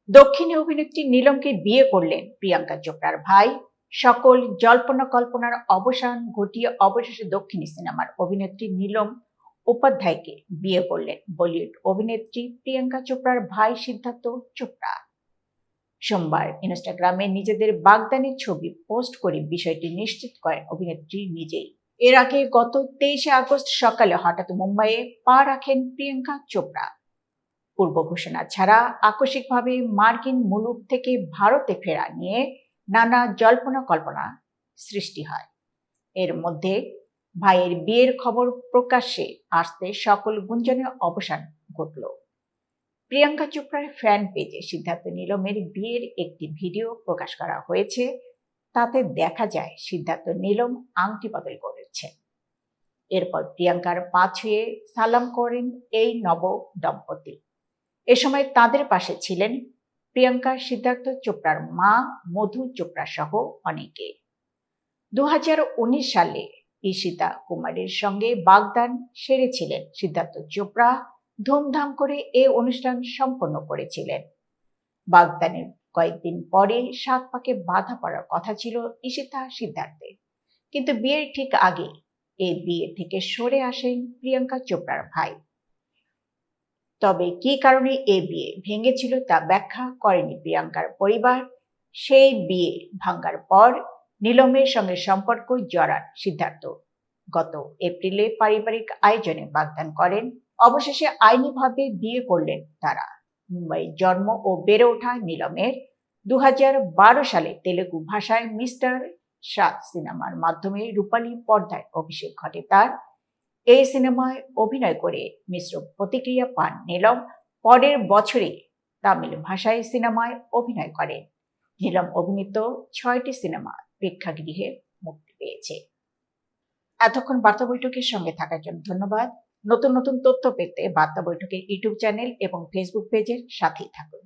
দক্ষিণী অভিনেত্রী নীলমকে বিয়ে করলেন প্রিয়াঙ্কা চোপড়ার ভাই। সকল জল্পনা কল্পনার অবসান ঘটিয়ে অবশেষে দক্ষিণী সিনেমার অভিনেত্রী নীলম উপাধ্যায়কে বিয়ে করলেন বলিউড অভিনেত্রী প্রিয়াঙ্কা চোপড়ার ভাই সিদ্ধার্থ চোপড়া। সোমবার ইনস্টাগ্রামে নিজেদের বাগদানের ছবি পোস্ট করে বিষয়টি নিশ্চিত করেন অভিনেত্রী নিজেই। এর আগে গত 23শে আগস্ট সকালে হঠাৎ মুম্বাইয়ে পা রাখেন প্রিয়াঙ্কা চোপড়া। পূর্ব ঘোষণা ছাড়া আকস্মিকভাবে মার্কিন মুলুক থেকে ভারতে ফেরা নিয়ে নানা জল্পনা কল্পনা সৃষ্টি হয়। এর মধ্যে ভাইয়ের বিয়ের খবর প্রকাশ্যে আসতে সকল গুঞ্জনের অবসান ঘটল। প্রিয়াঙ্কা চোপড়ার ফ্যান পেজে সিদ্ধার্থ নীলমের বিয়ের একটি ভিডিও প্রকাশ করা হয়েছে। তাতে দেখা যায় সিদ্ধার্থ নীলম আংটি বদল করেছেন। এরপর প্রিয়াঙ্কার পা ছুঁয়ে সালাম করেন এই নব দম্পতি। এ সময় তাদের পাশে ছিলেন প্রিয়াঙ্কা সিদ্ধার্থ চোপড়ার মা মধু চোপড়া সহ অনেকে। 2019 সালে ঈশিতা কুমারের সঙ্গে বাগদান সেরেছিলেন সিদ্ধার্থ চোপড়া। ধুমধাম করে এ অনুষ্ঠান সম্পন্ন করেছিলেন। বাগদানের কয়েকদিন পরে 7 পাকে বাধা পড়ার কথা ছিল ঈশিতা সিদ্ধার্থের, কিন্তু বিয়ের ঠিক আগে এই বিয়ে থেকে সরে আসেন প্রিয়াঙ্কা চোপড়ার ভাই। তবে কি কারণে এই বিয়ে ভেঙেছিল তা ব্যাখ্যা করেনি প্রিয়াঙ্কার পরিবার। সেই বিয়ে ভাঙার পর নীলমের সঙ্গে সম্পর্ক জড়ান সিদ্ধার্থ। গত এপ্রিলে পারিবারিক আয়োজনে বাগদান করেন। অবশেষে আইনিভাবে বিয়ে করলেন তারা। মুম্বাই জন্ম ও বেড়ে ওঠা নীলমের 2012 সালে তেলেগু ভাষায় মিস্টার সাত সিনেমার মাধ্যমে রূপালী পর্দায় অভিষেক ঘটে তার। এই সিনেমায় অভিনয় করে মিশ্র প্রতিক্রিয়া পান নীলম। পরের বছরে তামিল ভাষায় সিনেমায় অভিনয় করেন। নীলম অভিনীত 6টি সিনেমা প্রেক্ষাগৃহে মুক্তি পেয়েছে। এতক্ষণ বার্তা বৈঠকের সঙ্গে থাকার জন্য ধন্যবাদ। নতুন নতুন তথ্য পেতে বার্তা বৈঠকের ইউটিউব চ্যানেল এবং ফেসবুক পেজের সাথেই থাকুন।